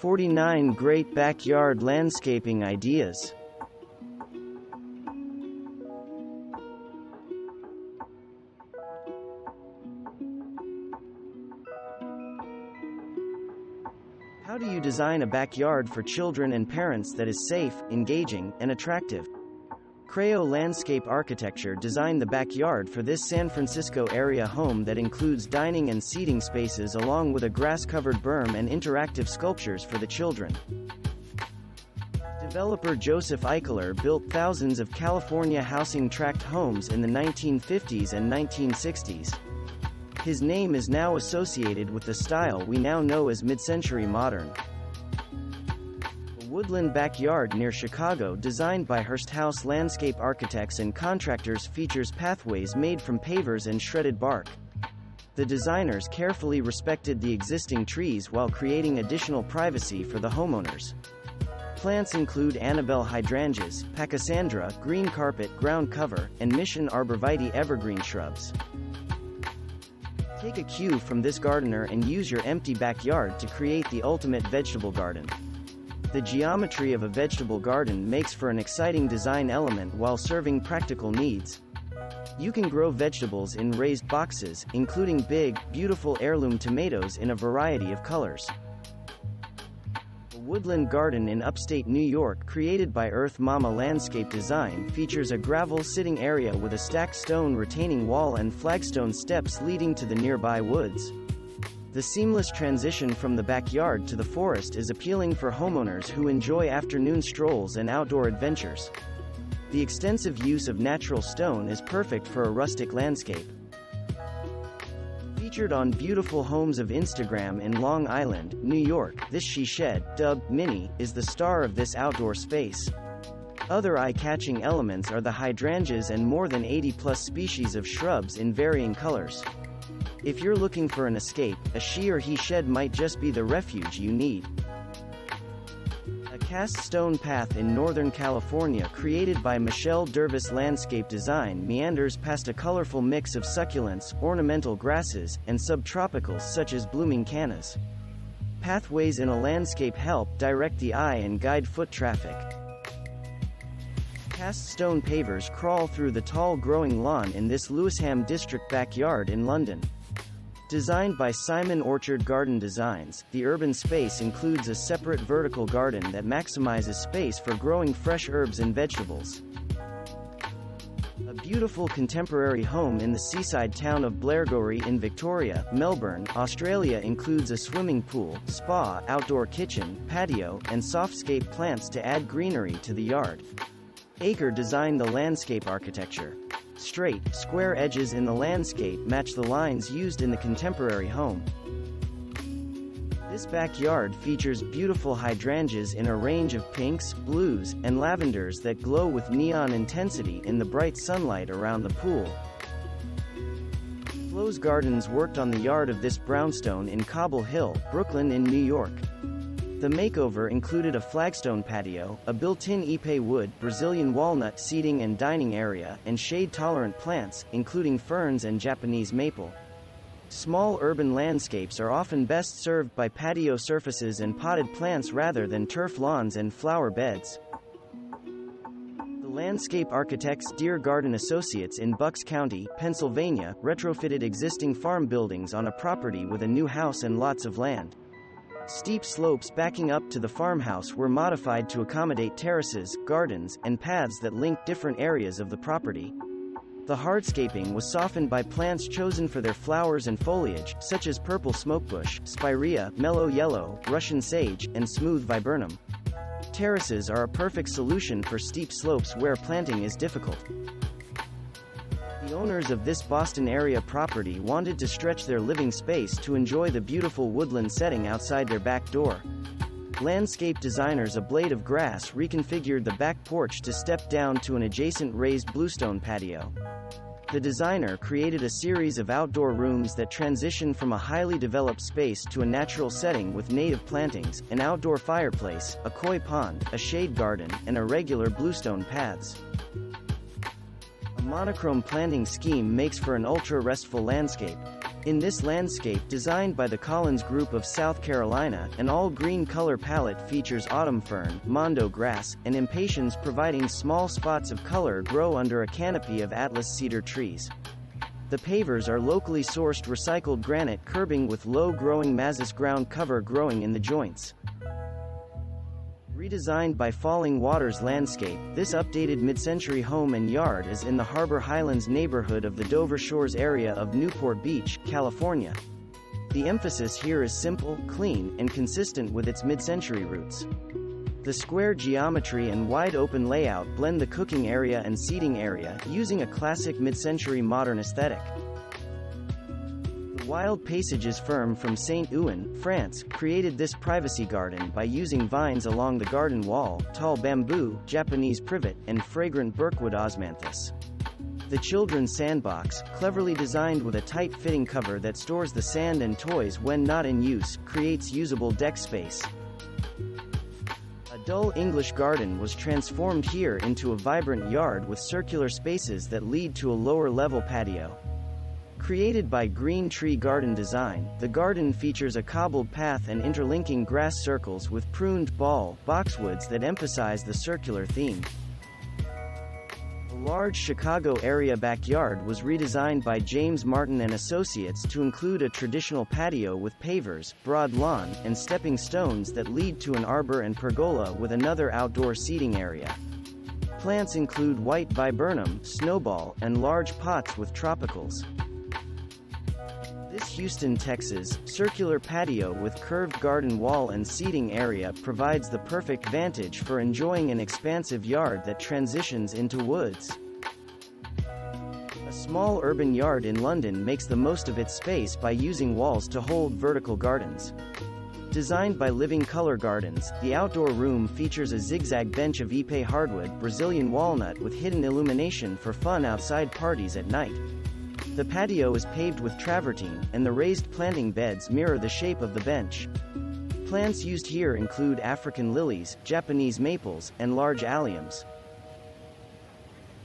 49 Great Backyard Landscaping Ideas. How do you design a backyard for children and parents that is safe, engaging, and attractive? Creo Landscape Architecture designed the backyard for this San Francisco area home that includes dining and seating spaces along with a grass-covered berm and interactive sculptures for the children. Developer Joseph Eichler built thousands of California housing tract homes in the 1950s and 1960s. His name is now associated with the style we now know as Midcentury modern. A woodland backyard near Chicago designed by Hearst House landscape architects and contractors features pathways made from pavers and shredded bark. The designers carefully respected the existing trees while creating additional privacy for the homeowners. Plants include Annabelle hydrangeas, pachysandra, green carpet, ground cover, and mission arborvitae evergreen shrubs. Take a cue from this gardener and use your empty backyard to create the ultimate vegetable garden. The geometry of a vegetable garden makes for an exciting design element while serving practical needs. You can grow vegetables in raised boxes, including big, beautiful heirloom tomatoes in a variety of colors. Woodland Garden in upstate New York, created by Earth Mama Landscape Design, features a gravel sitting area with a stacked stone retaining wall and flagstone steps leading to the nearby woods. The seamless transition from the backyard to the forest is appealing for homeowners who enjoy afternoon strolls and outdoor adventures. The extensive use of natural stone is perfect for a rustic landscape. Featured on Beautiful Homes of Instagram in Long Island, New York, this she shed, dubbed Minnie, is the star of this outdoor space. Other eye-catching elements are the hydrangeas and more than 80+ species of shrubs in varying colors. If you're looking for an escape, a she or he shed might just be the refuge you need. A cast stone path in Northern California created by Michelle Dervis Landscape Design meanders past a colorful mix of succulents, ornamental grasses, and subtropicals such as blooming cannas. Pathways in a landscape help direct the eye and guide foot traffic. Cast stone pavers crawl through the tall growing lawn in this Lewisham District backyard in London. Designed by Simon Orchard Garden Designs, the urban space includes a separate vertical garden that maximizes space for growing fresh herbs and vegetables. A beautiful contemporary home in the seaside town of Blairgowrie in Victoria, Melbourne, Australia includes a swimming pool, spa, outdoor kitchen, patio, and softscape plants to add greenery to the yard. Acre designed the landscape architecture. Straight, square edges in the landscape match the lines used in the contemporary home. This backyard features beautiful hydrangeas in a range of pinks, blues, and lavenders that glow with neon intensity in the bright sunlight around the pool. Flo's Gardens worked on the yard of this brownstone in Cobble Hill, Brooklyn in New York. The makeover included a flagstone patio, a built-in ipe wood, Brazilian walnut seating and dining area, and shade-tolerant plants, including ferns and Japanese maple. Small urban landscapes are often best served by patio surfaces and potted plants rather than turf lawns and flower beds. The landscape architects Deer Garden Associates in Bucks County, Pennsylvania, retrofitted existing farm buildings on a property with a new house and lots of land. Steep slopes backing up to the farmhouse were modified to accommodate terraces, gardens, and paths that link different areas of the property. The hardscaping was softened by plants chosen for their flowers and foliage, such as purple smokebush, spirea, mellow yellow, Russian sage, and smooth viburnum. Terraces are a perfect solution for steep slopes where planting is difficult. The owners of this Boston area property wanted to stretch their living space to enjoy the beautiful woodland setting outside their back door. Landscape designers A Blade of Grass reconfigured the back porch to step down to an adjacent raised bluestone patio. The designer created a series of outdoor rooms that transition from a highly developed space to a natural setting with native plantings, an outdoor fireplace, a koi pond, a shade garden, and irregular bluestone paths. A monochrome planting scheme makes for an ultra-restful landscape. In this landscape designed by the Collins Group of South Carolina, an all-green color palette features autumn fern, mondo grass, and impatiens, providing small spots of color grow under a canopy of Atlas cedar trees. The pavers are locally sourced recycled granite curbing with low-growing mazis ground cover growing in the joints. Redesigned by Falling Waters Landscape, this updated mid-century home and yard is in the Harbor Highlands neighborhood of the Dover Shores area of Newport Beach, California. The emphasis here is simple, clean, and consistent with its mid-century roots. The square geometry and wide-open layout blend the cooking area and seating area, using a classic mid-century modern aesthetic. Wild Passages firm from Saint-Ouen, France, created this privacy garden by using vines along the garden wall, tall bamboo, Japanese privet, and fragrant Birkwood osmanthus. The children's sandbox, cleverly designed with a tight-fitting cover that stores the sand and toys when not in use, creates usable deck space. A dull English garden was transformed here into a vibrant yard with circular spaces that lead to a lower-level patio. Created by Green Tree Garden Design, the garden features a cobbled path and interlinking grass circles with pruned boxwoods that emphasize the circular theme. A large Chicago area backyard was redesigned by James Martin and Associates to include a traditional patio with pavers, broad lawn, and stepping stones that lead to an arbor and pergola with another outdoor seating area. Plants include white viburnum, snowball, and large pots with tropicals. This Houston, Texas, circular patio with curved garden wall and seating area provides the perfect vantage for enjoying an expansive yard that transitions into woods. A small urban yard in London makes the most of its space by using walls to hold vertical gardens. Designed by Living Color Gardens, the outdoor room features a zigzag bench of Ipe hardwood, Brazilian walnut with hidden illumination for fun outside parties at night. The patio is paved with travertine, and the raised planting beds mirror the shape of the bench. Plants used here include African lilies, Japanese maples, and large alliums.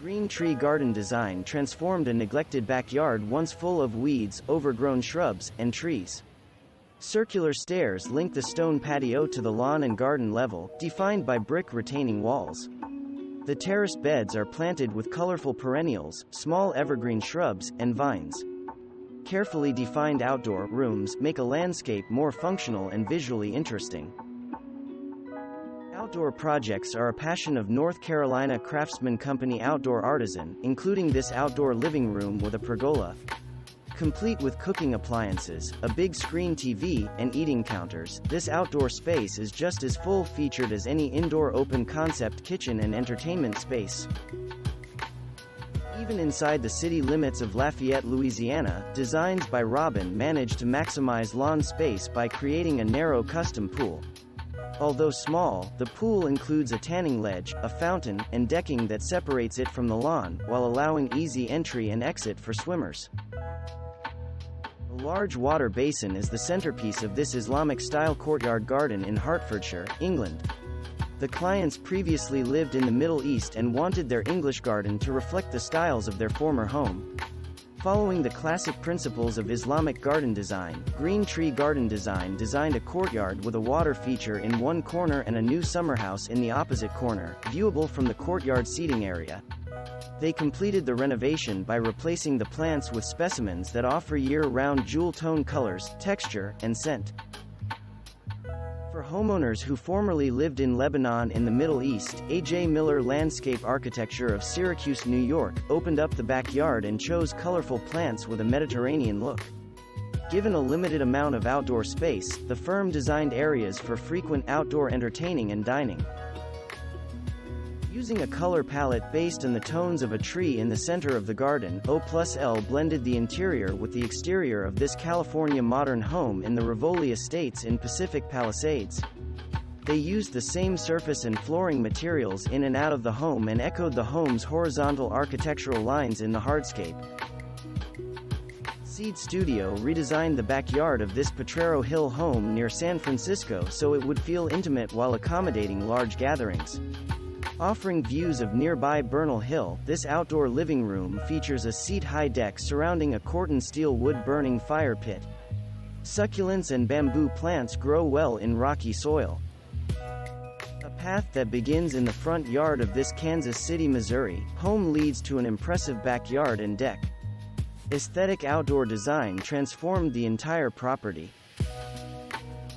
Green Tree Garden Design transformed a neglected backyard once full of weeds, overgrown shrubs, and trees. Circular stairs link the stone patio to the lawn and garden level, defined by brick retaining walls. The terrace beds are planted with colorful perennials, small evergreen shrubs, and vines. Carefully defined outdoor rooms make a landscape more functional and visually interesting. Outdoor projects are a passion of North Carolina Craftsman Company outdoor artisan, including this outdoor living room with a pergola. Complete with cooking appliances, a big screen TV, and eating counters, this outdoor space is just as full-featured as any indoor open-concept kitchen and entertainment space. Even inside the city limits of Lafayette, Louisiana, designs by Robin managed to maximize lawn space by creating a narrow custom pool. Although small, the pool includes a tanning ledge, a fountain, and decking that separates it from the lawn, while allowing easy entry and exit for swimmers. A large water basin is the centerpiece of this Islamic-style courtyard garden in Hertfordshire, England. The clients previously lived in the Middle East and wanted their English garden to reflect the styles of their former home. Following the classic principles of Islamic garden design, Green Tree Garden Design designed a courtyard with a water feature in one corner and a new summerhouse in the opposite corner, viewable from the courtyard seating area. They completed the renovation by replacing the plants with specimens that offer year-round jewel-tone colors, texture, and scent. For homeowners who formerly lived in Lebanon in the Middle East, A.J. Miller Landscape Architecture of Syracuse, New York, opened up the backyard and chose colorful plants with a Mediterranean look. Given a limited amount of outdoor space, the firm designed areas for frequent outdoor entertaining and dining. Using a color palette based on the tones of a tree in the center of the garden, O+L blended the interior with the exterior of this California modern home in the Rivoli Estates in Pacific Palisades. They used the same surface and flooring materials in and out of the home and echoed the home's horizontal architectural lines in the hardscape. Seed Studio redesigned the backyard of this Potrero Hill home near San Francisco so it would feel intimate while accommodating large gatherings. Offering views of nearby Bernal Hill, this outdoor living room features a seat-high deck surrounding a corten steel wood-burning fire pit. Succulents and bamboo plants grow well in rocky soil. A path that begins in the front yard of this Kansas City, Missouri, home leads to an impressive backyard and deck. Aesthetic outdoor design transformed the entire property.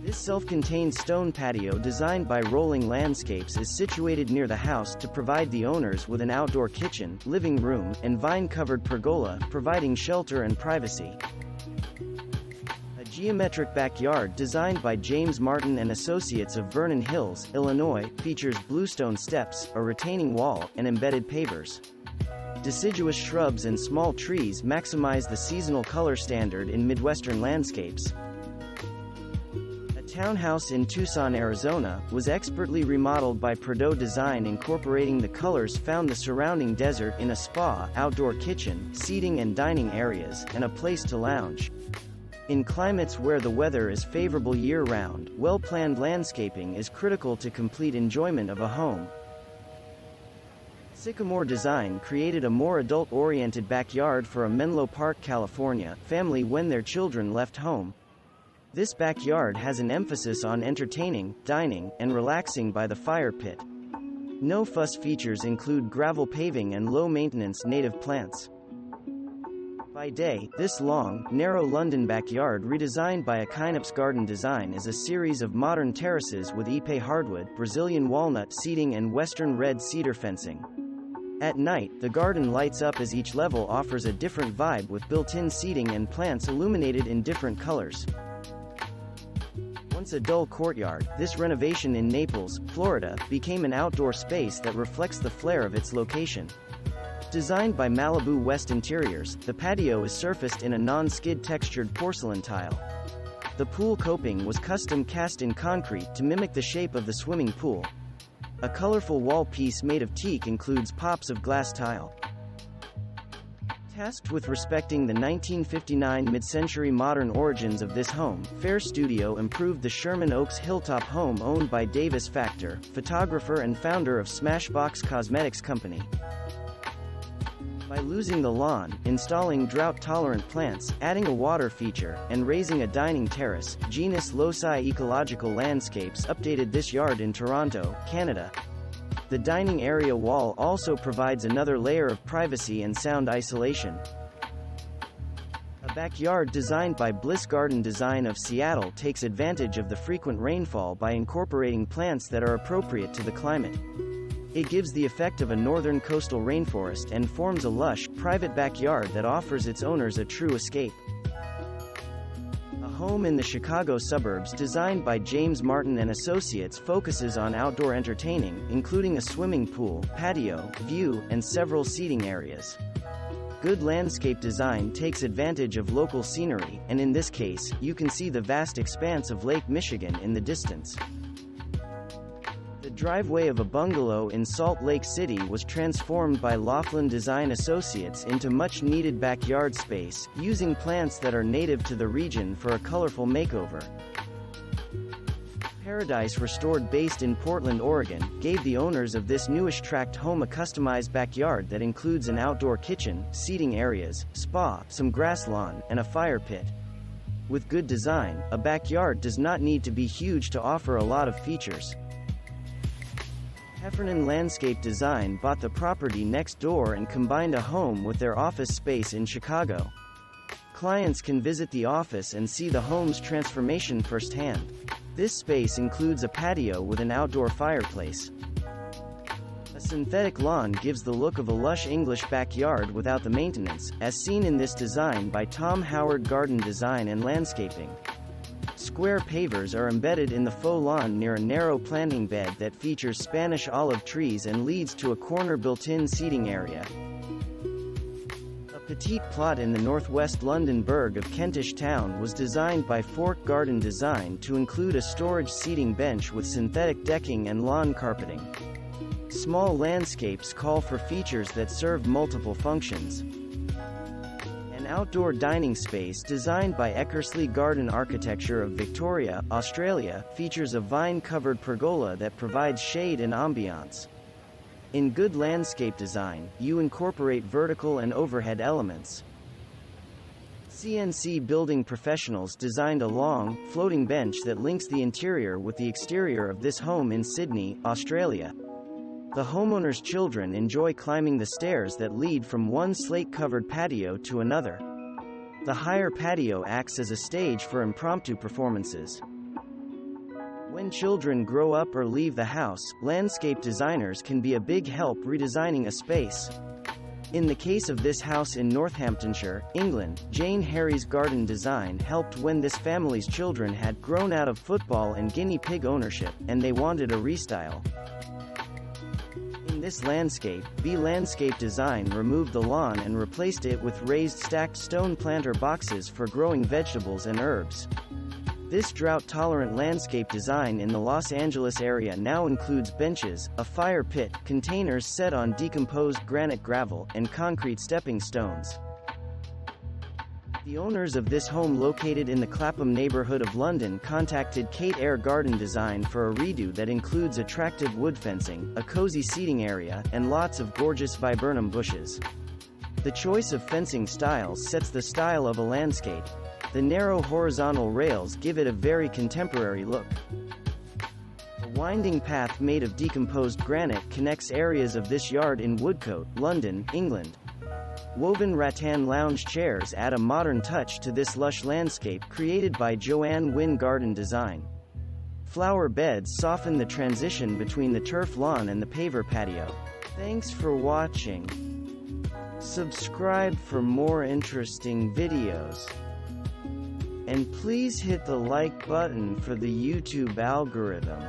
This self-contained stone patio designed by Rolling Landscapes is situated near the house to provide the owners with an outdoor kitchen, living room, and vine-covered pergola, providing shelter and privacy. A geometric backyard designed by James Martin and Associates of Vernon Hills, Illinois, features bluestone steps, a retaining wall, and embedded pavers. Deciduous shrubs and small trees maximize the seasonal color standard in Midwestern landscapes. Townhouse in Tucson, Arizona, was expertly remodeled by Pergola Design, incorporating the colors found the surrounding desert in a spa, outdoor kitchen, seating and dining areas, and a place to lounge. In climates where the weather is favorable year-round, well-planned landscaping is critical to complete enjoyment of a home. Sycamore Design created a more adult-oriented backyard for a Menlo Park, California, family when their children left home. This backyard has an emphasis on entertaining, dining, and relaxing by the fire pit. No-fuss features include gravel paving and low-maintenance native plants. By day, this long, narrow London backyard redesigned by Equinox Garden Design is a series of modern terraces with Ipe hardwood, Brazilian walnut seating and western red cedar fencing. At night, the garden lights up as each level offers a different vibe with built-in seating and plants illuminated in different colors. Once a dull courtyard, this renovation in Naples, Florida, became an outdoor space that reflects the flair of its location. Designed by Malibu West Interiors, the patio is surfaced in a non-skid textured porcelain tile. The pool coping was custom cast in concrete to mimic the shape of the swimming pool. A colorful wall piece made of teak includes pops of glass tile. Tasked with respecting the 1959 mid-century modern origins of this home, Fair Studio improved the Sherman Oaks hilltop home owned by Davis Factor, photographer and founder of Smashbox Cosmetics Company. By losing the lawn, installing drought-tolerant plants, adding a water feature, and raising a dining terrace, Genus Loci Ecological Landscapes updated this yard in Toronto, Canada. The dining area wall also provides another layer of privacy and sound isolation. A backyard designed by Bliss Garden Design of Seattle takes advantage of the frequent rainfall by incorporating plants that are appropriate to the climate. It gives the effect of a northern coastal rainforest and forms a lush, private backyard that offers its owners a true escape. A home in the Chicago suburbs designed by James Martin and Associates focuses on outdoor entertaining, including a swimming pool, patio, view, and several seating areas. Good landscape design takes advantage of local scenery, and in this case, you can see the vast expanse of Lake Michigan in the distance. The driveway of a bungalow in Salt Lake City was transformed by Laughlin Design Associates into much-needed backyard space, using plants that are native to the region for a colorful makeover. Paradise Restored, based in Portland, Oregon, gave the owners of this newish tract home a customized backyard that includes an outdoor kitchen, seating areas, spa, some grass lawn, and a fire pit. With good design, a backyard does not need to be huge to offer a lot of features. Heffernan Landscape Design bought the property next door and combined a home with their office space in Chicago. Clients can visit the office and see the home's transformation firsthand. This space includes a patio with an outdoor fireplace. A synthetic lawn gives the look of a lush English backyard without the maintenance, as seen in this design by Tom Howard Garden Design and Landscaping. Square pavers are embedded in the faux lawn near a narrow planting bed that features Spanish olive trees and leads to a corner built-in seating area. A petite plot in the northwest London burg of Kentish town was designed by Fork Garden Design to include a storage seating bench with synthetic decking and lawn carpeting. Small landscapes call for features that serve multiple functions. Outdoor dining space designed by Eckersley Garden Architecture of Victoria, Australia, features a vine-covered pergola that provides shade and ambiance. In good landscape design, you incorporate vertical and overhead elements. CNC Building Professionals designed a long, floating bench that links the interior with the exterior of this home in Sydney, Australia. The homeowner's children enjoy climbing the stairs that lead from one slate-covered patio to another. The higher patio acts as a stage for impromptu performances. When children grow up or leave the house, landscape designers can be a big help redesigning a space. In the case of this house in Northamptonshire, England, Jane Harry's garden design helped when this family's children had grown out of football and guinea pig ownership, and they wanted a restyle. In this landscape, B Landscape Design removed the lawn and replaced it with raised stacked stone planter boxes for growing vegetables and herbs. This drought-tolerant landscape design in the Los Angeles area now includes benches, a fire pit, containers set on decomposed granite gravel, and concrete stepping stones. The owners of this home located in the Clapham neighborhood of London contacted Kate Air Garden Design for a redo that includes attractive wood fencing, a cozy seating area, and lots of gorgeous viburnum bushes. The choice of fencing styles sets the style of a landscape. The narrow horizontal rails give it a very contemporary look. A winding path made of decomposed granite connects areas of this yard in Woodcote, London, England. Woven rattan lounge chairs add a modern touch to this lush landscape created by Joanne Wynne Garden Design. Flower beds soften the transition between the turf lawn and the paver patio. Thanks for watching. Subscribe for more interesting videos. And please hit the like button for the YouTube algorithm.